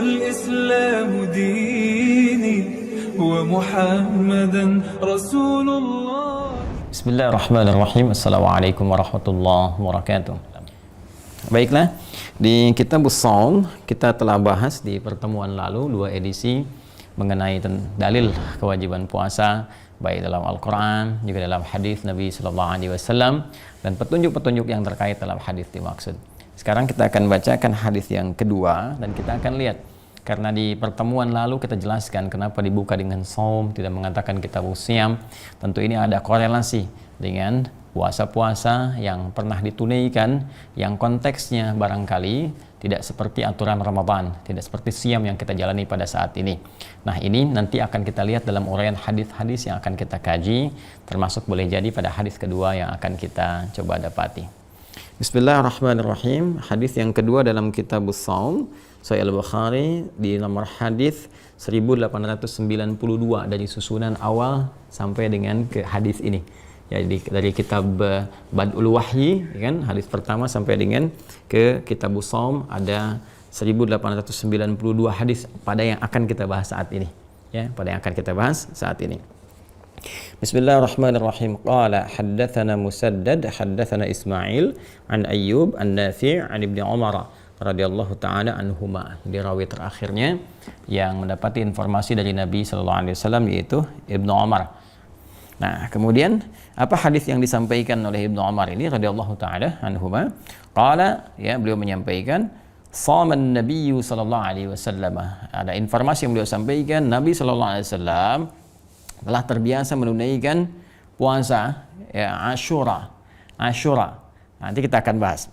والإسلام ديني ومحمدا رسول الله. Bismillahirrahmanirrahim. Assalamualaikum warahmatullahi wabarakatuh. Baiklah, di Kitabus Shaum kita telah bahas di pertemuan lalu 2 edisi mengenai dalil kewajiban puasa baik dalam Al-Quran juga dalam hadis Nabi Sallallahu Alaihi Wasallam dan petunjuk-petunjuk yang terkait dalam hadis dimaksud. Sekarang kita akan bacakan hadis yang kedua dan kita akan lihat, karena di pertemuan lalu kita jelaskan kenapa dibuka dengan saum, tidak mengatakan kitabus syiyam. Tentu ini ada korelasi dengan puasa-puasa yang pernah ditunaikan yang konteksnya barangkali tidak seperti aturan Ramadan, tidak seperti syiyam yang kita jalani pada saat ini. Nah, ini nanti akan kita lihat dalam uraian hadis-hadis yang akan kita kaji, termasuk boleh jadi pada hadis kedua yang akan kita coba dapati. Bismillahirrahmanirrahim. Hadis yang kedua dalam Kitabus Shaum, Sahih Al-Bukhari di nomor hadis 1892 dari susunan awal sampai dengan ke hadis ini. Jadi dari kitab Bad'ul Wahyi, kan, hadis pertama sampai dengan ke Kitabus Shaum ada 1892 hadis pada yang akan kita bahas saat ini. Ya, pada yang akan kita bahas saat ini. Bismillahirrahmanirrahim. Qala haddatsana Musaddad haddatsana Ismail an Ayyub an Nafi' an Ibnu Umar radhiyallahu taala anhuma. Di rawi terakhirnya yang mendapati informasi dari Nabi sallallahu alaihi wasallam yaitu Ibnu Umar. Nah, kemudian apa hadis yang disampaikan oleh Ibnu Umar ini radhiyallahu taala anhuma? Qala, ya, beliau menyampaikan shaman nabiyyu sallallahu alaihi wasallam. Ada informasi yang beliau sampaikan, Nabi sallallahu alaihi wasallam telah terbiasa menunaikan puasa, ya, Asyura. Nanti kita akan bahas.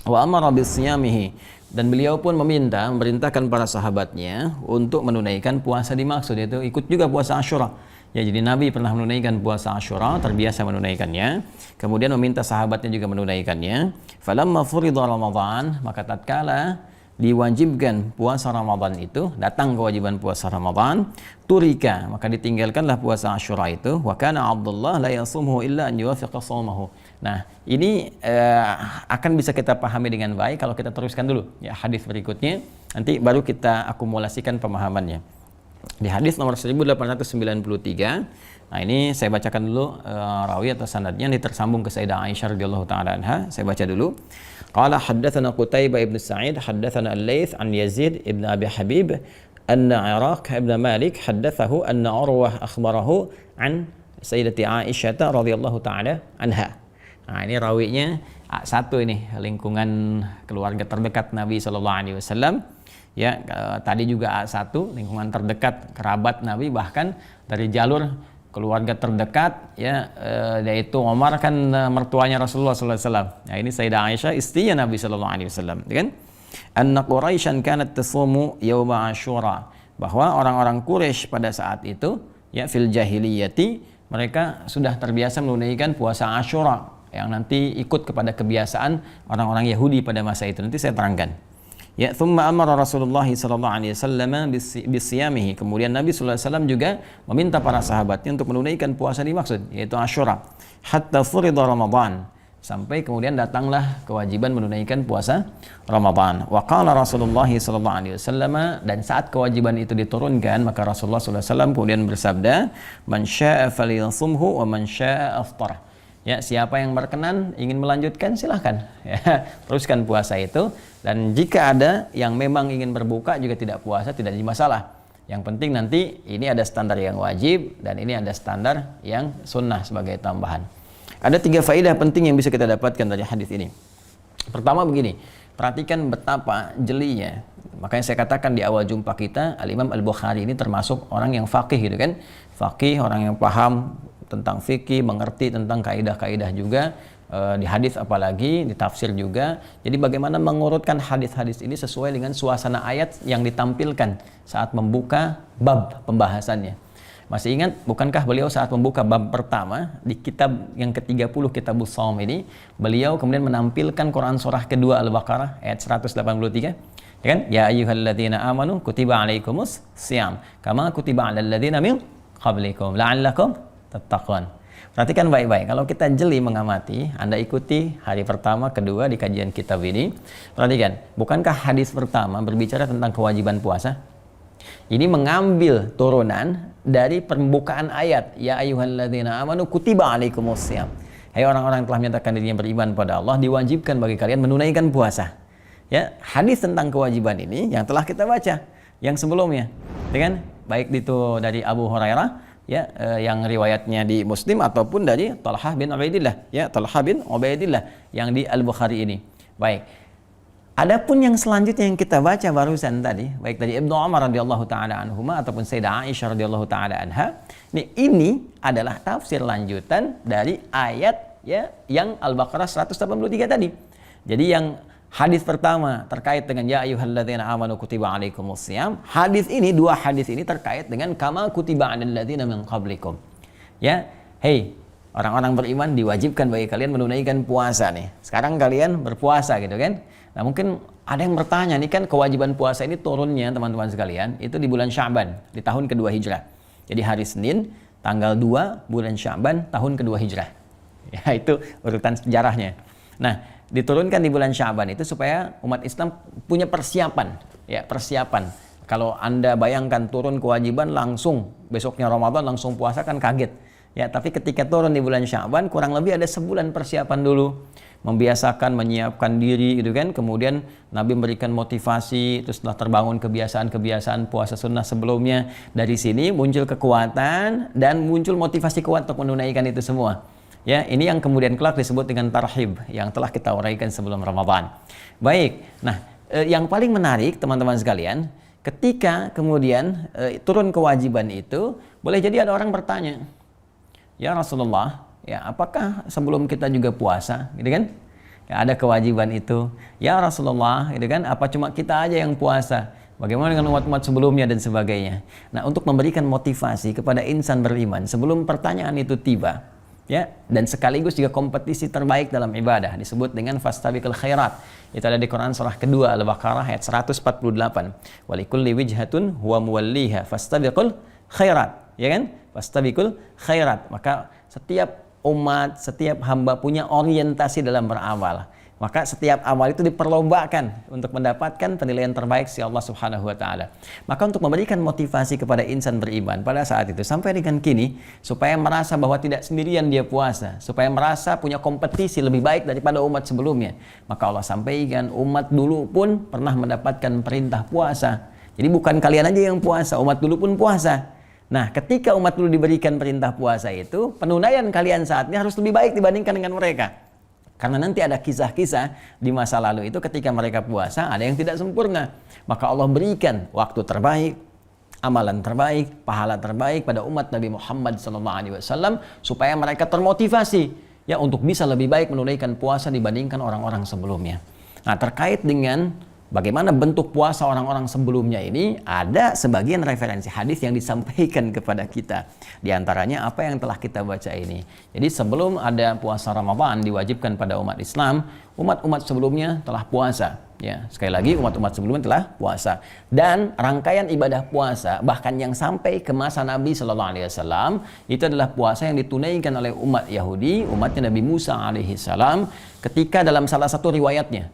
Wa amara bisiyamihi, dan beliau pun memerintahkan para sahabatnya untuk menunaikan puasa dimaksud, yaitu ikut juga puasa Asyura. Ya, jadi Nabi pernah menunaikan puasa Asyura, terbiasa menunaikannya. Kemudian meminta sahabatnya juga menunaikannya. Falamma furida Ramadan, maka tatkala diwajibkan puasa Ramadan itu, datang kewajiban puasa Ramadan, turika, maka ditinggalkanlah puasa Asyura itu. Wa kana Abdullah la yasumhu illa an yuwafiqa shaumahu. Nah, ini akan bisa kita pahami dengan baik kalau kita teruskan dulu ya hadis berikutnya, nanti baru kita akumulasikan pemahamannya. Di hadis nomor 1893, nah ini saya bacakan dulu rawi atau sanadnya, ini tersambung ke Sayyidah Aisyah radhiyallahu taala anha. Saya baca dulu. Qala haddatsana Qutaibah ibn Sa'id haddatsana Al-Laits an Yazid ibn Abi Habib anna Iraq ibn Malik haddatsahu anna Urwah akhbarahu an Sayyidati Aisyah radhiyallahu taala anha. Nah, ini rawinya satu, ini lingkungan keluarga terdekat Nabi sallallahu alaihi wasallam. Ya, tadi juga A1, lingkungan terdekat kerabat Nabi, bahkan dari jalur keluarga terdekat, ya, yaitu Umar kan mertuanya Rasulullah sallallahu alaihi wasallam. Nah, ini Sayyidah Aisyah istrinya Nabi sallallahu alaihi wasallam, kan? Anna Quraisyan kanat tasumu yauma Asyura, bahwa orang-orang Quraisy pada saat itu, ya, fil jahiliyati, mereka sudah terbiasa menunaikan puasa Asyura yang nanti ikut kepada kebiasaan orang-orang Yahudi pada masa itu. Nanti saya terangkan. Ya, thumma amara Rasulullah sallallahu alaihi wasallam bisiyamihi. Kemudian Nabi sallallahu alaihi wasallam juga meminta para sahabatnya untuk menunaikan puasa dimaksud, yaitu Asyura. Hatta furida Ramadan, sampai kemudian datanglah kewajiban menunaikan puasa Ramadan. Wa qala Rasulullah sallallahu alaihi wasallam, dan saat kewajiban itu diturunkan, maka Rasulullah sallallahu alaihi wasallam kemudian bersabda, "Man syaa'a falyasumhu wa man syaa'a afṭara." Ya, siapa yang berkenan ingin melanjutkan silahkan, ya, teruskan puasa itu. Dan jika ada yang memang ingin berbuka juga tidak puasa, tidak jadi masalah. Yang penting nanti ini ada standar yang wajib dan ini ada standar yang sunnah sebagai tambahan. Ada 3 faedah penting yang bisa kita dapatkan dari hadis ini. Pertama begini, perhatikan betapa jelinya. Makanya saya katakan di awal jumpa kita, Al-Imam Al-Bukhari ini termasuk orang yang faqih gitu kan. Faqih, orang yang paham tentang fikih, mengerti tentang kaidah-kaidah juga, di hadis apalagi, di tafsir juga. Jadi bagaimana mengurutkan hadis-hadis ini sesuai dengan suasana ayat yang ditampilkan saat membuka bab pembahasannya. Masih ingat, bukankah beliau saat membuka bab pertama di kitab yang ke-30 Kitabus Shaum ini, beliau kemudian menampilkan Quran surah kedua Al-Baqarah ayat 183, ya kan? Ya ayyuhalladzina amanu kutiba alaikumus syiyam kama kutiba alal ladzina min qablikum la'allakum tattaqun. Perhatikan baik-baik. Kalau kita jeli mengamati, Anda ikuti hari pertama, kedua di kajian kitab ini. Perhatikan, bukankah hadis pertama berbicara tentang kewajiban puasa? Ini mengambil turunan dari pembukaan ayat, ya ayyuhalladzina amanu kutiba alaikumussyam. Hai orang-orang yang telah menyatakan dirinya beriman pada Allah, diwajibkan bagi kalian menunaikan puasa. Ya, hadis tentang kewajiban ini yang telah kita baca yang sebelumnya, ya kan? Baik itu dari Abu Hurairah, ya, yang riwayatnya di Muslim ataupun dari Talhah bin Ubaidillah, ya, Talhah bin Ubaidillah yang di Al-Bukhari ini. Baik. Adapun yang selanjutnya yang kita baca barusan tadi, baik dari Ibnu Umar radhiyallahu taala anhuma ataupun Sayyidah Aisyah radhiyallahu taala anha, ini adalah tafsir lanjutan dari ayat, ya, yang Al-Baqarah 183 tadi. Jadi yang hadis pertama terkait dengan ya ayyuhalladzina amanu kutiba alaikumussyam. Hadis ini, dua hadis ini terkait dengan kama kutiba 'alal ladzina min qablikum. Ya, hei orang-orang beriman diwajibkan bagi kalian menunaikan puasa nih. Sekarang kalian berpuasa gitu kan. Nah, mungkin ada yang bertanya nih, kan kewajiban puasa ini turunnya teman-teman sekalian itu di bulan Sya'ban, di tahun kedua Hijrah. Jadi hari Senin tanggal 2 bulan Sya'ban tahun kedua Hijrah. Ya, itu urutan sejarahnya. Nah, diturunkan di bulan Sya'ban itu supaya umat Islam punya persiapan, ya, persiapan. Kalau Anda bayangkan turun kewajiban langsung besoknya Ramadan langsung puasa kan kaget. Ya, tapi ketika turun di bulan Sya'ban kurang lebih ada sebulan persiapan dulu. Membiasakan, menyiapkan diri gitu kan. Kemudian Nabi memberikan motivasi, terus setelah terbangun kebiasaan-kebiasaan puasa sunnah sebelumnya. Dari sini muncul kekuatan dan muncul motivasi kuat untuk menunaikan itu semua. Ya, ini yang kemudian kelak disebut dengan tarhib yang telah kita uraikan sebelum Ramadan. Baik. Nah, yang paling menarik teman-teman sekalian, ketika kemudian turun kewajiban itu, boleh jadi ada orang bertanya, "Ya Rasulullah, ya apakah sebelum kita juga puasa?" Gitu kan? Ya, ada kewajiban itu. "Ya Rasulullah," gitu kan, "apa cuma kita aja yang puasa? Bagaimana dengan umat-umat sebelumnya dan sebagainya?" Nah, untuk memberikan motivasi kepada insan beriman sebelum pertanyaan itu tiba, ya, dan sekaligus juga kompetisi terbaik dalam ibadah disebut dengan fastabiqul khairat. Itu ada di Quran surah kedua Al-Baqarah ayat 148. Walikulli wijhatun huwa muwalliha fastabiqul khairat, ya kan? Fastabiqul khairat. Maka setiap umat, setiap hamba punya orientasi dalam beramal. Maka setiap amal itu diperlombakan untuk mendapatkan penilaian terbaik si Allah Subhanahu wa taala. Maka untuk memberikan motivasi kepada insan beriman pada saat itu sampai dengan kini supaya merasa bahwa tidak sendirian dia puasa, supaya merasa punya kompetisi lebih baik daripada umat sebelumnya, maka Allah sampaikan umat dulu pun pernah mendapatkan perintah puasa. Jadi bukan kalian aja yang puasa, umat dulu pun puasa. Nah, ketika umat dulu diberikan perintah puasa itu, penunaian kalian saat ini harus lebih baik dibandingkan dengan mereka. Karena nanti ada kisah-kisah di masa lalu itu ketika mereka puasa ada yang tidak sempurna. Maka Allah berikan waktu terbaik, amalan terbaik, pahala terbaik pada umat Nabi Muhammad SAW supaya mereka termotivasi ya untuk bisa lebih baik menunaikan puasa dibandingkan orang-orang sebelumnya. Nah, terkait dengan bagaimana bentuk puasa orang-orang sebelumnya ini, ada sebagian referensi hadis yang disampaikan kepada kita. Di antaranya apa yang telah kita baca ini. Jadi sebelum ada puasa Ramadan diwajibkan pada umat Islam, umat-umat sebelumnya telah puasa. Ya, sekali lagi umat-umat sebelumnya telah puasa. Dan rangkaian ibadah puasa bahkan yang sampai ke masa Nabi SAW itu adalah puasa yang ditunaikan oleh umat Yahudi, umatnya Nabi Musa alaihissalam, ketika dalam salah satu riwayatnya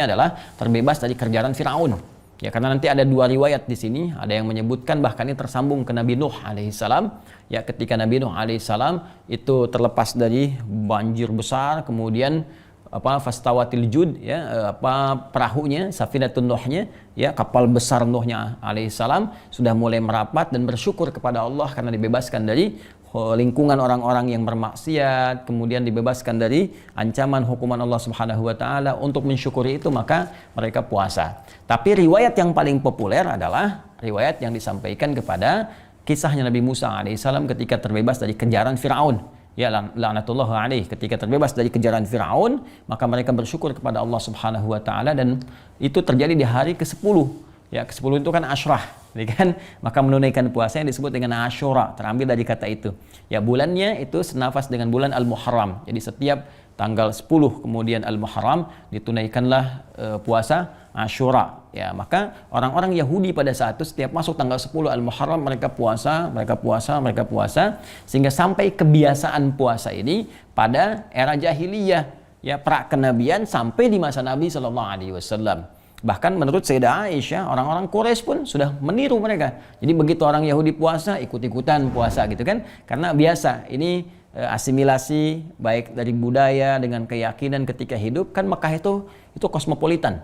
adalah terbebas dari kerjaan Firaun. Ya, karena nanti ada dua riwayat di sini, ada yang menyebutkan bahkan ini tersambung ke Nabi Nuh alaihissalam. Ya, ketika Nabi Nuh alaihissalam itu terlepas dari banjir besar, kemudian fastawatil jud, ya, perahunya, safinatun Nuhnya, ya, kapal besar Nuhnya alaihissalam sudah mulai merapat dan bersyukur kepada Allah karena dibebaskan dari lingkungan orang-orang yang bermaksiat, kemudian dibebaskan dari ancaman hukuman Allah Subhanahu wa taala. Untuk mensyukuri itu maka mereka puasa. Tapi riwayat yang paling populer adalah riwayat yang disampaikan kepada kisahnya Nabi Musa alaihissalam ketika terbebas dari kejaran Firaun. Ya, laknatullah alaih, ketika terbebas dari kejaran Firaun, maka mereka bersyukur kepada Allah Subhanahu wa taala dan itu terjadi di hari ke-10. Ya, ke-10 itu kan Asyrah, ya kan? Maka menunaikan puasa yang disebut dengan Asyura, terambil dari kata itu. Ya, bulannya itu senafas dengan bulan Al-Muharram. Jadi setiap tanggal 10 kemudian Al-Muharram ditunaikanlah puasa Asyura. Ya, maka orang-orang Yahudi pada saat itu setiap masuk tanggal 10 Al-Muharram mereka puasa, sehingga sampai kebiasaan puasa ini pada era jahiliyah, ya pra kenabian sampai di masa Nabi Shallallahu Alaihi Wasallam. Bahkan menurut Sayyidah Aisyah, orang-orang Quraisy pun sudah meniru mereka. Jadi begitu orang Yahudi puasa, ikut-ikutan puasa gitu kan, karena biasa ini asimilasi baik dari budaya dengan keyakinan ketika hidup. Kan Mekah itu kosmopolitan.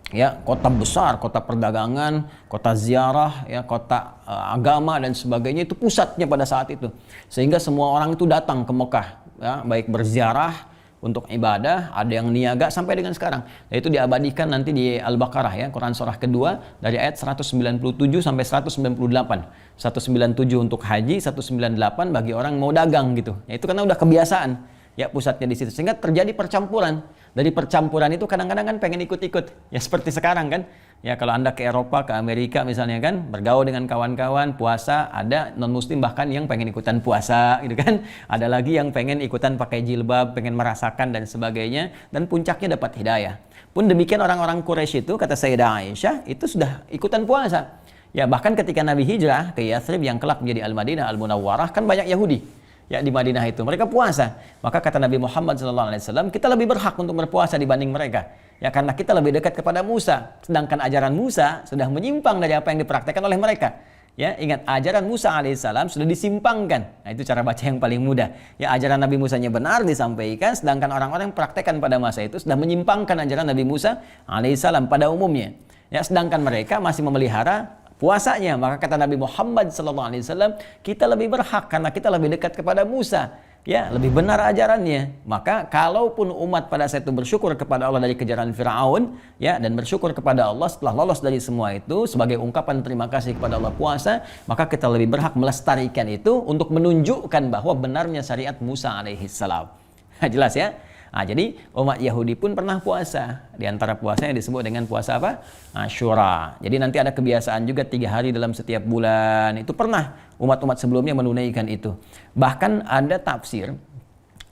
Ya, kota besar, kota perdagangan, kota ziarah, ya, kota agama dan sebagainya, itu pusatnya pada saat itu. Sehingga semua orang itu datang ke Mekah, ya, baik berziarah untuk ibadah, ada yang niaga sampai dengan sekarang. Nah, itu diabadikan nanti di Al-Baqarah, ya, Quran surah kedua dari ayat 197 sampai 198. 197 untuk haji, 198 bagi orang mau dagang gitu. Ya, itu karena udah kebiasaan, ya, pusatnya di situ. Sehingga terjadi percampuran. Dari percampuran itu kadang-kadang kan pengen ikut-ikut. Ya seperti sekarang kan. Ya kalau Anda ke Eropa, ke Amerika misalnya kan, bergaul dengan kawan-kawan, puasa, ada non-muslim bahkan yang pengen ikutan puasa gitu kan. Ada lagi yang pengen ikutan pakai jilbab, pengen merasakan dan sebagainya. Dan puncaknya dapat hidayah. Pun demikian orang-orang Quraisy itu, kata Sayyidah Aisyah, itu sudah ikutan puasa. Ya bahkan ketika Nabi hijrah ke Yathrib yang kelak menjadi Al-Madinah Al-Munawwarah, kan banyak Yahudi. Ya di Madinah itu mereka puasa. Maka kata Nabi Muhammad SAW, kita lebih berhak untuk berpuasa dibanding mereka. Ya karena kita lebih dekat kepada Musa. Sedangkan ajaran Musa sudah menyimpang dari apa yang dipraktekkan oleh mereka. Ya ingat, ajaran Musa alaihissalam sudah disimpangkan. Nah itu cara baca yang paling mudah. Ya ajaran Nabi Musanya benar disampaikan, sedangkan orang-orang yang praktekkan pada masa itu sudah menyimpangkan ajaran Nabi Musa alaihissalam pada umumnya. Ya sedangkan mereka masih memelihara puasanya. Maka kata Nabi Muhammad SAW, kita lebih berhak karena kita lebih dekat kepada Musa, ya lebih benar ajarannya. Maka kalaupun umat pada saat itu bersyukur kepada Allah dari kejaran Fir'aun, ya, dan bersyukur kepada Allah setelah lolos dari semua itu sebagai ungkapan terima kasih kepada Allah puasa, maka kita lebih berhak melestarikan itu untuk menunjukkan bahwa benarnya syariat Musa alaihissalam. Jelas ya? Nah, jadi umat Yahudi pun pernah puasa. Di antara puasanya disebut dengan puasa apa? Asyura. Jadi nanti ada kebiasaan juga 3 hari dalam setiap bulan. Itu pernah umat-umat sebelumnya menunaikan itu. Bahkan ada tafsir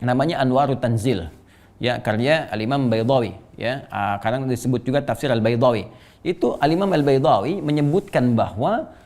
namanya Anwarut Tanzil. Ya, karya Al-Imam Baydawi. Ya, kadang disebut juga tafsir Al-Baydawi. Itu Al-Imam Al-Baydawi menyebutkan bahwa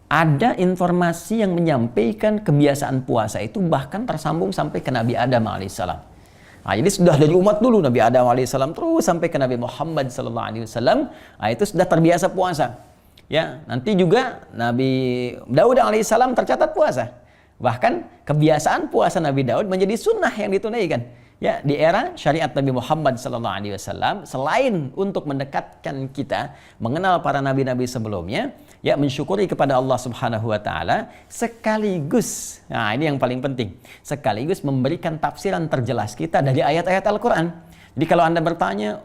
ada informasi yang menyampaikan kebiasaan puasa itu bahkan tersambung sampai ke Nabi Adam alaihissalam. Nah, jadi sudah dari umat dulu Nabi Adam alaihissalam terus sampai ke Nabi Muhammad sallallahu alaihi wasallam, itu sudah terbiasa puasa. Ya, nanti juga Nabi Daud alaihissalam tercatat puasa. Bahkan kebiasaan puasa Nabi Daud menjadi sunnah yang ditunaikan. Ya, di era syariat Nabi Muhammad sallallahu alaihi wasallam, selain untuk mendekatkan kita mengenal para nabi-nabi sebelumnya, ya mensyukuri kepada Allah Subhanahu wa taala, sekaligus, nah ini yang paling penting, sekaligus memberikan tafsiran terjelas kita dari ayat-ayat Al-Qur'an. Jadi kalau Anda bertanya,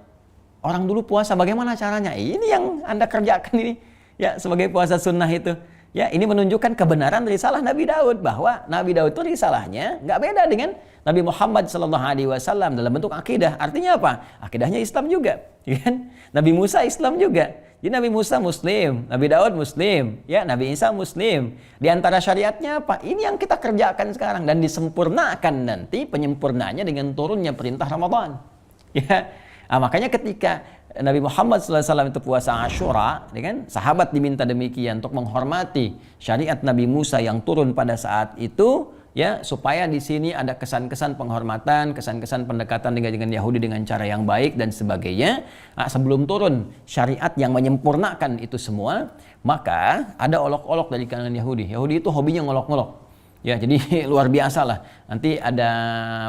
orang dulu puasa bagaimana caranya? Ini yang Anda kerjakan ini, ya sebagai puasa sunnah itu. Ya, ini menunjukkan kebenaran risalah Nabi Daud, bahwa Nabi Daud itu risalahnya nggak beda dengan Nabi Muhammad SAW dalam bentuk akidah. Artinya apa? Akidahnya Islam juga, kan? Nabi Musa Islam juga. Jadi Nabi Musa Muslim, Nabi Daud Muslim, ya Nabi Isa Muslim. Di antara syariatnya apa? Ini yang kita kerjakan sekarang dan disempurnakan nanti penyempurnaannya dengan turunnya perintah Ramadan. Ya, makanya ketika Nabi Muhammad SAW itu puasa Asyura, kan? Sahabat diminta demikian untuk menghormati syariat Nabi Musa yang turun pada saat itu, ya supaya di sini ada kesan-kesan penghormatan, kesan-kesan pendekatan dengan Yahudi dengan cara yang baik dan sebagainya. Sebelum turun syariat yang menyempurnakan itu semua, maka ada olok-olok dari kalangan Yahudi. Yahudi itu hobinya ngolok-ngolok. Ya, jadi luar biasa lah. Nanti ada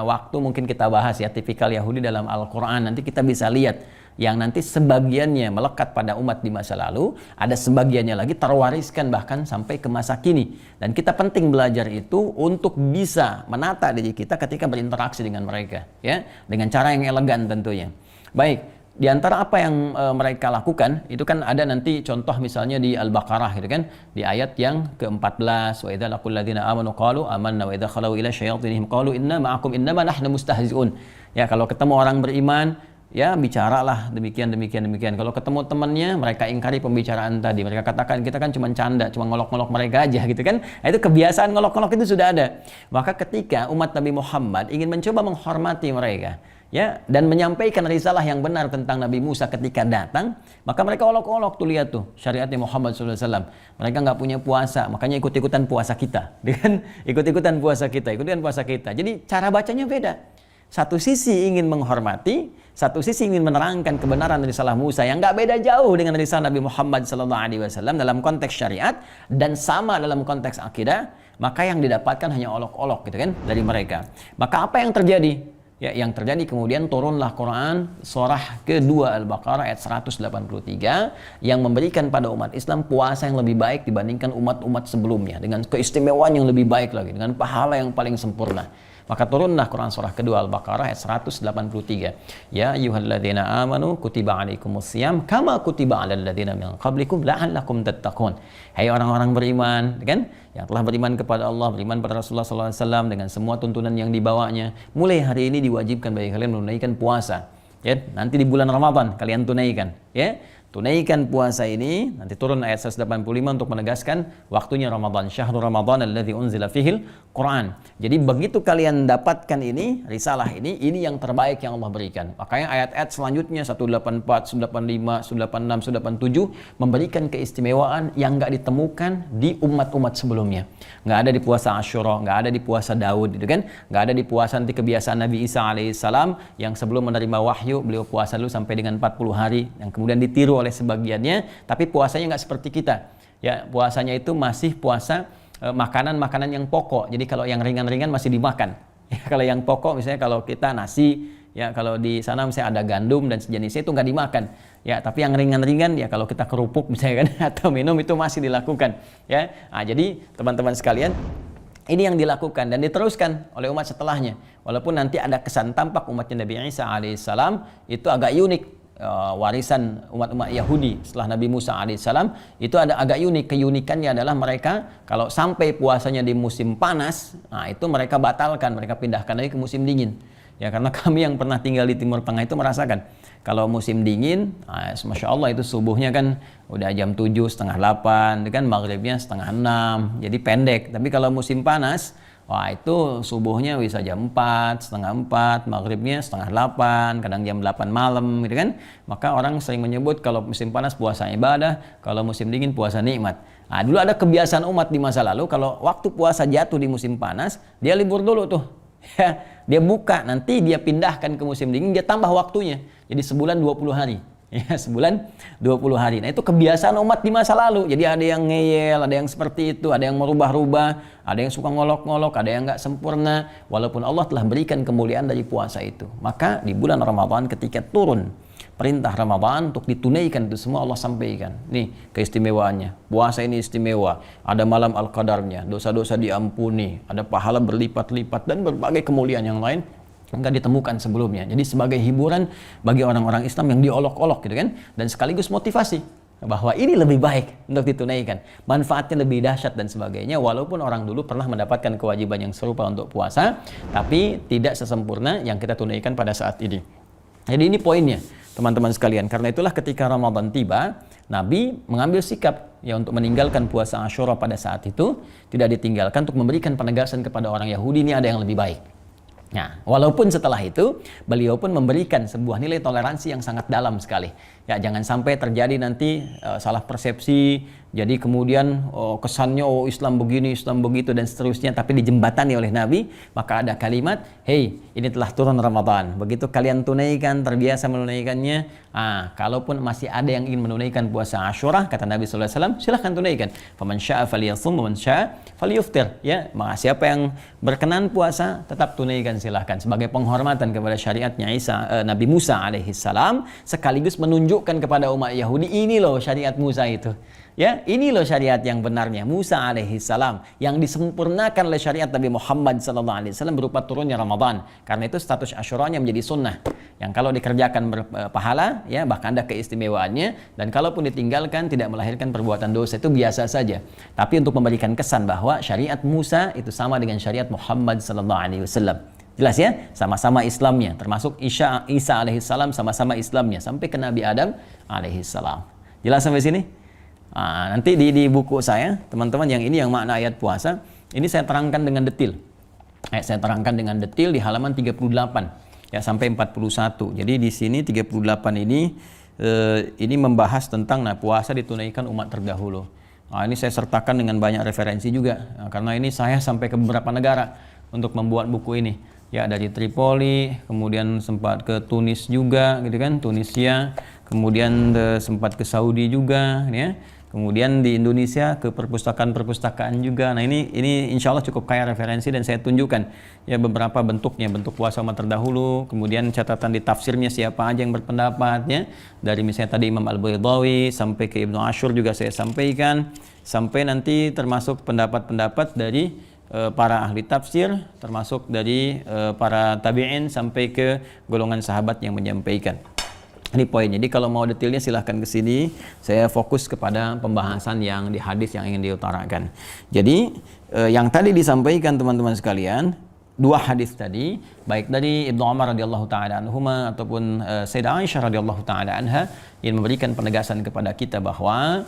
waktu mungkin kita bahas ya tipikal Yahudi dalam Al-Quran. Nanti kita bisa lihat yang nanti sebagiannya melekat pada umat di masa lalu, ada sebagiannya lagi terwariskan bahkan sampai ke masa kini. Dan kita penting belajar itu untuk bisa menata diri kita ketika berinteraksi dengan mereka, ya, dengan cara yang elegan tentunya. Baik, di antara apa yang mereka lakukan itu kan ada nanti contoh misalnya di Al-Baqarah gitu kan, di ayat yang ke-14, wa idza laqul ladzina amanu qalu amanna wa idza khalau ila syayatinihim qalu inna ma'akum innama nahnu mustahzi'un. Ya, kalau ketemu orang beriman, ya bicaralah demikian. Kalau ketemu temannya, mereka ingkari pembicaraan tadi. Mereka katakan kita kan cuma canda, cuma ngolok-ngolok mereka aja gitu kan. Nah, itu kebiasaan ngolok-ngolok itu sudah ada. Maka ketika umat Nabi Muhammad ingin mencoba menghormati mereka, ya, dan menyampaikan risalah yang benar tentang Nabi Musa ketika datang, maka mereka olok-olok tuh, lihat tuh syariatnya Muhammad SAW. Mereka nggak punya puasa, makanya ikut-ikutan puasa kita, kan? Ikut-ikutan puasa kita. Jadi cara bacanya beda. Satu sisi ingin menghormati, satu sisi ingin menerangkan kebenaran risalah Musa yang nggak beda jauh dengan risalah Nabi Muhammad SAW dalam konteks syariat dan sama dalam konteks akidah. Maka yang didapatkan hanya olok-olok gitu kan dari mereka. Maka apa yang terjadi? Ya, yang terjadi kemudian turunlah Quran surah kedua Al-Baqarah ayat 183 yang memberikan pada umat Islam puasa yang lebih baik dibandingkan umat-umat sebelumnya, dengan keistimewaan yang lebih baik lagi, dengan pahala yang paling sempurna. Maka turunlah Quran surah kedua Al-Baqarah ayat 183. Ya ayyuhalladzina amanu kutiba alaikumusiyam kama kutiba alal ladzina min qablikum la'allakum tattaqun. Hai orang-orang beriman, kan? Yang telah beriman kepada Allah, beriman pada Rasulullah SAW dengan semua tuntunan yang dibawanya. Mulai hari ini diwajibkan bagi kalian menunaikan puasa. Ya, nanti di bulan Ramadan kalian tunaikan, ya. Tunaikan puasa ini, nanti turun ayat 185 untuk menegaskan waktunya Ramadan. Syahrul Ramadan alladzi unzila fihil Quran. Jadi begitu kalian dapatkan ini, risalah ini yang terbaik yang Allah berikan. Makanya ayat-ayat selanjutnya 184, 185, 186, 187 memberikan keistimewaan yang enggak ditemukan di umat-umat sebelumnya. Enggak ada di puasa Asyura, enggak ada di puasa Daud, gitu kan? Enggak ada di puasa nanti kebiasaan Nabi Isa alaihissalam yang sebelum menerima wahyu beliau puasa dulu sampai dengan 40 hari yang kemudian ditiru oleh sebagiannya, tapi puasanya nggak seperti kita. Ya, puasanya itu masih puasa makanan-makanan yang pokok. Jadi kalau yang ringan-ringan masih dimakan. Ya, kalau yang pokok misalnya kalau kita nasi, ya kalau di sana misalnya ada gandum dan sejenisnya itu nggak dimakan. Ya, tapi yang ringan-ringan ya kalau kita kerupuk misalnya kan atau minum itu masih dilakukan. Ya, nah, jadi teman-teman sekalian, ini yang dilakukan dan diteruskan oleh umat setelahnya. Walaupun nanti ada kesan tampak umatnya Nabi Isa alaihissalam itu agak unik. Warisan umat-umat Yahudi setelah Nabi Musa alaihissalam itu ada agak unik. Keunikannya adalah mereka kalau sampai puasanya di musim panas, nah itu mereka batalkan, mereka pindahkan lagi ke musim dingin. Ya, karena kami yang pernah tinggal di Timur Tengah itu merasakan kalau musim dingin, nah, Masya Allah itu subuhnya kan udah jam 7, setengah 8, kan maghribnya setengah 6, jadi pendek. Tapi kalau musim panas, wah itu subuhnya bisa jam 4, setengah 4, maghribnya setengah 8, kadang jam 8 malam gitu kan. Maka orang sering menyebut kalau musim panas puasa ibadah, kalau musim dingin puasa nikmat. Nah, dulu ada kebiasaan umat di masa lalu kalau waktu puasa jatuh di musim panas, dia libur dulu tuh. Ya, dia buka, nanti dia pindahkan ke musim dingin, dia tambah waktunya. Jadi sebulan 20 hari. Ya, sebulan 20 hari. Nah, itu kebiasaan umat di masa lalu. Jadi ada yang ngeyel, ada yang seperti itu, ada yang merubah-rubah, ada yang suka ngolok-ngolok, ada yang nggak sempurna. Walaupun Allah telah berikan kemuliaan dari puasa itu. Maka di bulan Ramadan ketika turun perintah Ramadan untuk ditunaikan itu semua Allah sampaikan. Nih keistimewaannya. Puasa ini istimewa. Ada malam Al-Qadarnya, dosa-dosa diampuni, ada pahala berlipat-lipat dan berbagai kemuliaan yang lain enggak ditemukan sebelumnya. Jadi sebagai hiburan bagi orang-orang Islam yang diolok-olok gitu kan, dan sekaligus motivasi bahwa ini lebih baik untuk ditunaikan, manfaatnya lebih dahsyat dan sebagainya. Walaupun orang dulu pernah mendapatkan kewajiban yang serupa untuk puasa, tapi tidak sesempurna yang kita tunaikan pada saat ini. Jadi ini poinnya teman-teman sekalian. Karena itulah ketika Ramadan tiba, Nabi mengambil sikap ya untuk meninggalkan puasa Asyura pada saat itu, tidak ditinggalkan untuk memberikan penegasan kepada orang Yahudi ini ada yang lebih baik. Nah, walaupun setelah itu beliau pun memberikan sebuah nilai toleransi yang sangat dalam sekali. Ya, jangan sampai terjadi nanti salah persepsi, jadi kemudian kesannya Islam begini, Islam begitu dan seterusnya, tapi dijembatani oleh Nabi. Maka ada kalimat, "Hei, ini telah turun Ramadan. Begitu kalian tunaikan, terbiasa menunaikannya. Kalaupun masih ada yang ingin menunaikan puasa Asyura, kata Nabi sallallahu alaihi wasallam, silahkan tunaikan. Faman syaa'a falyashum wa man syaa'a falyuftir." Ya, maka siapa yang berkenan puasa, tetap tunaikan silahkan sebagai penghormatan kepada syariatnya Nabi Musa alaihissalam, sekaligus menunjukkan kepada umat Yahudi, ini loh syariat Musa itu. Ya, ini loh syariat yang benarnya Musa alaihissalam yang disempurnakan oleh syariat Nabi Muhammad sallallahu alaihi wasallam berupa turunnya Ramadan. Karena itu status Asyuranya menjadi sunnah yang kalau dikerjakan berpahala, ya bahkan ada keistimewaannya, dan kalaupun ditinggalkan tidak melahirkan perbuatan dosa, itu biasa saja. Tapi untuk memberikan kesan bahwa syariat Musa itu sama dengan syariat Muhammad sallallahu alaihi wasallam. Jelas ya, sama-sama Islamnya, termasuk Isa alaihissalam sama-sama Islamnya sampai ke Nabi Adam alaihissalam. Jelas sampai sini? Nah, nanti di buku saya, teman-teman, yang ini yang makna ayat puasa, ini saya terangkan dengan detail. Saya terangkan dengan detail di halaman 38 ya sampai 41. Jadi di sini 38 ini membahas tentang puasa ditunaikan umat terdahulu. Nah, ini saya sertakan dengan banyak referensi juga. Nah, karena ini saya sampai ke beberapa negara untuk membuat buku ini. Ya, dari Tripoli, kemudian sempat ke Tunis juga, gitu kan, Tunisia, kemudian sempat ke Saudi juga, ya. Kemudian di Indonesia ke perpustakaan-perpustakaan juga. Nah, ini insya Allah cukup kaya referensi dan saya tunjukkan ya beberapa bentuknya, bentuk puasa umat terdahulu, kemudian catatan di tafsirnya siapa aja yang berpendapatnya. Dari misalnya tadi Imam Al-Baydawi sampai ke Ibnu Ashur juga saya sampaikan, sampai nanti termasuk pendapat-pendapat dari para ahli tafsir, termasuk dari para tabi'in sampai ke golongan sahabat yang menyampaikan. Ini poin. Jadi kalau mau detailnya silahkan ke sini. Saya fokus kepada pembahasan yang di hadis yang ingin diutarakan. Jadi yang tadi disampaikan teman-teman sekalian, dua hadis tadi, baik dari Ibnu Umar radhiyallahu taala anhuma ataupun Sayyidah Aisyah radhiyallahu taala anha, yang memberikan penegasan kepada kita bahwa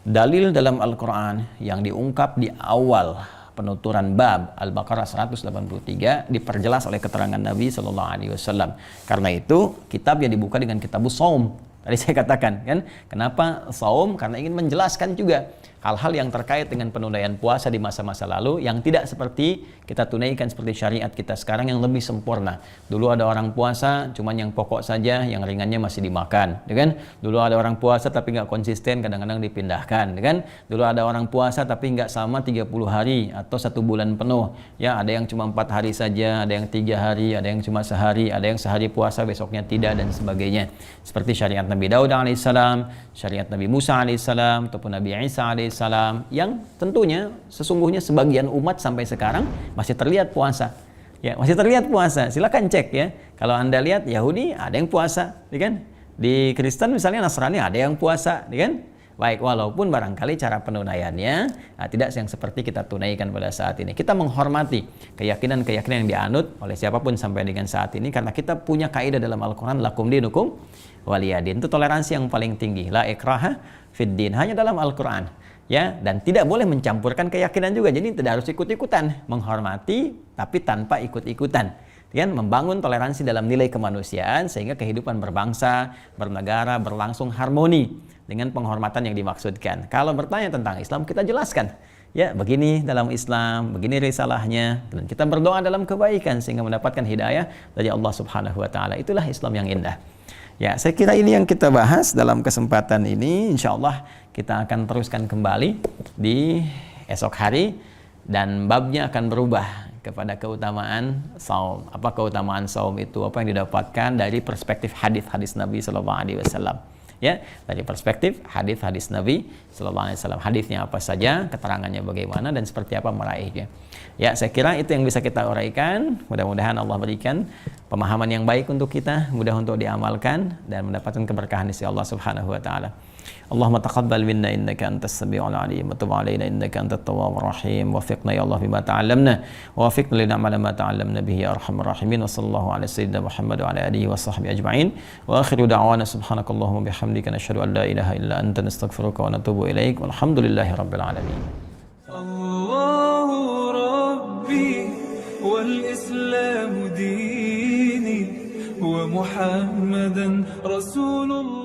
dalil dalam Al-Qur'an yang diungkap di awal penuturan bab Al-Baqarah 183 diperjelas oleh keterangan Nabi Sallallahu Alaihi Wasallam. Karena itu kitab yang dibuka dengan kitabus Shaum. Tadi saya katakan kan, kenapa Shaum? Karena ingin menjelaskan juga hal-hal yang terkait dengan penunaian puasa di masa-masa lalu yang tidak seperti kita tunaikan seperti syariat kita sekarang yang lebih sempurna. Dulu ada orang puasa cuman yang pokok saja, yang ringannya masih dimakan, ya kan? Dulu ada orang puasa tapi nggak konsisten, kadang-kadang dipindahkan, ya kan? Dulu ada orang puasa tapi nggak sama 30 hari atau 1 bulan penuh. Ya, ada yang cuma 4 hari saja, ada yang 3 hari, ada yang cuma sehari, ada yang sehari puasa besoknya tidak dan sebagainya. Seperti syariat Nabi Daud alaihissalam, syariat Nabi Musa alaihissalam ataupun Nabi Isa alaihissalam, yang tentunya sesungguhnya sebagian umat sampai sekarang masih terlihat puasa. Ya, masih terlihat puasa. Silakan cek ya. Kalau Anda lihat Yahudi ada yang puasa, ya kan? Di Kristen misalnya Nasrani ada yang puasa, ya kan? Baik, walaupun barangkali cara penunaiannya tidak yang seperti kita tunaikan pada saat ini. Kita menghormati keyakinan-keyakinan yang dianut oleh siapapun sampai dengan saat ini, karena kita punya kaidah dalam Al-Quran, lakum dinukum waliyadin. Itu toleransi yang paling tinggi. La ikraha fid din, hanya dalam Al-Quran. Ya, dan tidak boleh mencampurkan keyakinan juga. Jadi tidak harus ikut-ikutan, menghormati tapi tanpa ikut-ikutan. Kan, membangun toleransi dalam nilai kemanusiaan sehingga kehidupan berbangsa, bernegara berlangsung harmoni dengan penghormatan yang dimaksudkan. Kalau bertanya tentang Islam, kita jelaskan. Ya, begini dalam Islam, begini risalahnya, dan kita berdoa dalam kebaikan sehingga mendapatkan hidayah dari Allah Subhanahu wa taala. Itulah Islam yang indah. Ya, saya kira ini yang kita bahas dalam kesempatan ini. Insya Allah kita akan teruskan kembali di esok hari dan babnya akan berubah kepada keutamaan saum. Apa keutamaan saum itu? Apa yang didapatkan dari perspektif hadis-hadis Nabi Sallallahu Alaihi Wasallam? Ya, dari perspektif hadis-hadis Nabi Sallallahu Alaihi Wasallam. Hadisnya apa saja, keterangannya bagaimana, dan seperti apa meraihnya. Ya, saya kira itu yang bisa kita uraikan. Mudah-mudahan Allah berikan pemahaman yang baik untuk kita, mudah untuk diamalkan dan mendapatkan keberkahan dari Allah Subhanahu wa taala. Allahumma taqabbal minna innaka antas samiul alim wa tub alaina innaka antat tawwabur rahim. Wafiqna ya Allah bima ta'allamna wa wafiqna lin'amala ma ta'allamna bihi ya arhamar rahimin. Wa sallallahu ala sayyidina Muhammad wa ala alihi wa sahbihi ajma'in. Wa akhiru da'wana subhanakallahumma bihamdika nashhadu an la ilaha illa anta nastaghfiruka wa natubu ilaik. Walhamdulillahi rabbil alamin. Allahu Rabbi wal Islam dini wa Muhammadan Rasulullah.